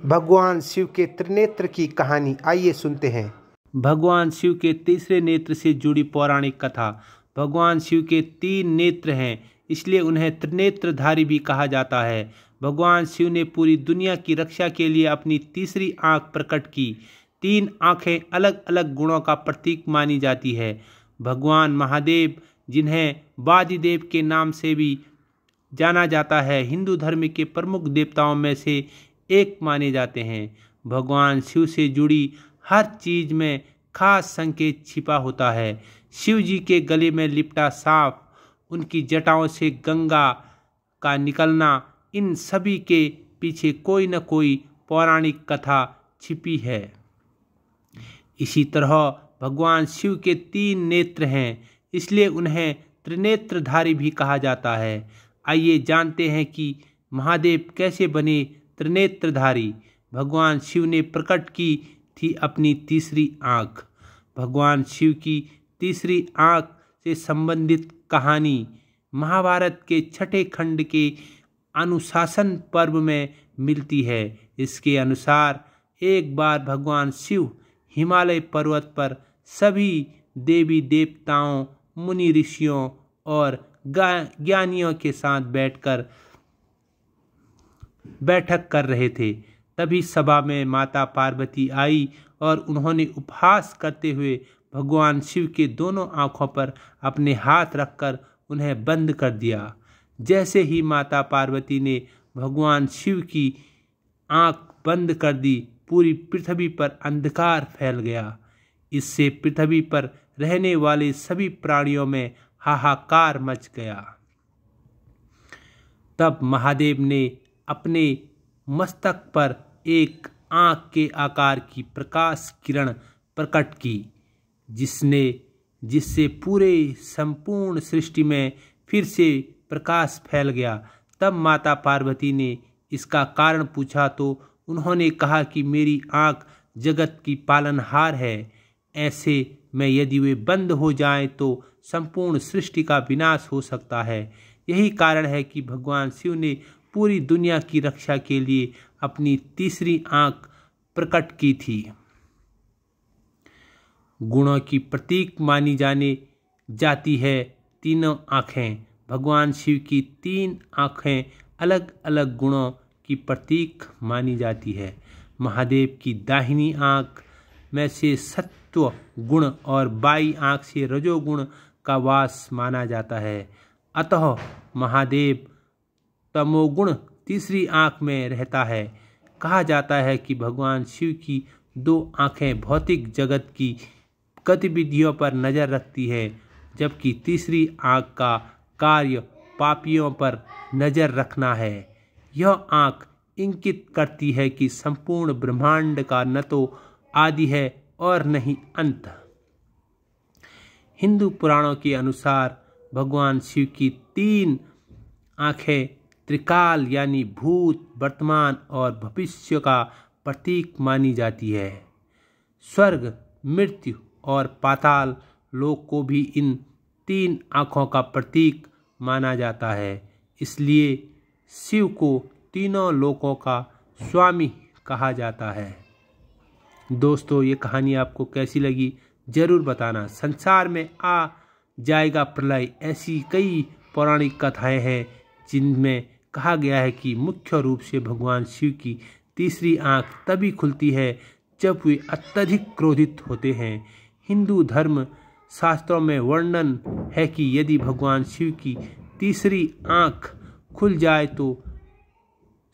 भगवान शिव के त्रिनेत्र की कहानी आइए सुनते हैं। भगवान शिव के तीसरे नेत्र से जुड़ी पौराणिक कथा। भगवान शिव के 3 नेत्र हैं, इसलिए उन्हें त्रिनेत्रधारी भी कहा जाता है। भगवान शिव ने पूरी दुनिया की रक्षा के लिए अपनी तीसरी आंख प्रकट की। 3 आंखें अलग अलग गुणों का प्रतीक मानी जाती है। भगवान महादेव, जिन्हें वादिदेव के नाम से भी जाना जाता है, हिंदू धर्म के प्रमुख देवताओं में से एक माने जाते हैं। भगवान शिव से जुड़ी हर चीज में खास संकेत छिपा होता है। शिव जी के गले में लिपटा सांप, उनकी जटाओं से गंगा का निकलना, इन सभी के पीछे कोई न कोई पौराणिक कथा छिपी है। इसी तरह भगवान शिव के 3 नेत्र हैं, इसलिए उन्हें त्रिनेत्रधारी भी कहा जाता है। आइए जानते हैं कि महादेव कैसे बने त्रिनेत्रधारी। भगवान शिव ने प्रकट की थी अपनी तीसरी आंख। भगवान शिव की तीसरी आंख से संबंधित कहानी महाभारत के 6ठे खंड के अनुशासन पर्व में मिलती है। इसके अनुसार एक बार भगवान शिव हिमालय पर्वत पर सभी देवी देवताओं, मुनि ऋषियों और ज्ञानियों के साथ बैठक कर रहे थे। तभी सभा में माता पार्वती आई और उन्होंने उपहास करते हुए भगवान शिव के दोनों आंखों पर अपने हाथ रखकर उन्हें बंद कर दिया। जैसे ही माता पार्वती ने भगवान शिव की आंख बंद कर दी, पूरी पृथ्वी पर अंधकार फैल गया। इससे पृथ्वी पर रहने वाले सभी प्राणियों में हाहाकार मच गया। तब महादेव ने अपने मस्तक पर एक आंख के आकार की प्रकाश किरण प्रकट की, जिससे पूरे संपूर्ण सृष्टि में फिर से प्रकाश फैल गया। तब माता पार्वती ने इसका कारण पूछा तो उन्होंने कहा कि मेरी आंख जगत की पालनहार है। ऐसे में यदि वे बंद हो जाएं तो संपूर्ण सृष्टि का विनाश हो सकता है। यही कारण है कि भगवान शिव ने पूरी दुनिया की रक्षा के लिए अपनी तीसरी आंख प्रकट की थी। गुणों की प्रतीक मानी जाती है तीनों आंखें। भगवान शिव की 3 आंखें अलग अलग गुणों की प्रतीक मानी जाती है। महादेव की दाहिनी आंख में से सत्व गुण और बाई आंख से रजोगुण का वास माना जाता है। अतः महादेव तमोगुण तीसरी आंख में रहता है। कहा जाता है कि भगवान शिव की 2 आंखें भौतिक जगत की गतिविधियों पर नजर रखती है, जबकि तीसरी आंख का कार्य पापियों पर नजर रखना है। यह आंख इंगित करती है कि संपूर्ण ब्रह्मांड का न तो आदि है और न ही अंत। हिंदू पुराणों के अनुसार भगवान शिव की 3 आंखें त्रिकाल यानी भूत, वर्तमान और भविष्य का प्रतीक मानी जाती है। स्वर्ग, मृत्यु और पाताल लोक को भी इन 3 आंखों का प्रतीक माना जाता है। इसलिए शिव को तीनों लोकों का स्वामी कहा जाता है। दोस्तों, ये कहानी आपको कैसी लगी जरूर बताना। संसार में आ जाएगा प्रलय, ऐसी कई पौराणिक कथाएं हैं जिनमें कहा गया है कि मुख्य रूप से भगवान शिव की तीसरी आंख तभी खुलती है जब वे अत्यधिक क्रोधित होते हैं। हिंदू धर्म शास्त्रों में वर्णन है कि यदि भगवान शिव की तीसरी आंख खुल जाए तो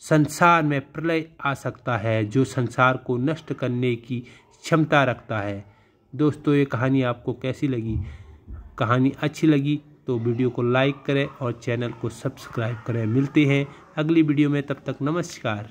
संसार में प्रलय आ सकता है, जो संसार को नष्ट करने की क्षमता रखता है। दोस्तों, ये कहानी आपको कैसी लगी? कहानी अच्छी लगी तो वीडियो को लाइक करें और चैनल को सब्सक्राइब करें। मिलते हैं अगली वीडियो में, तब तक नमस्कार।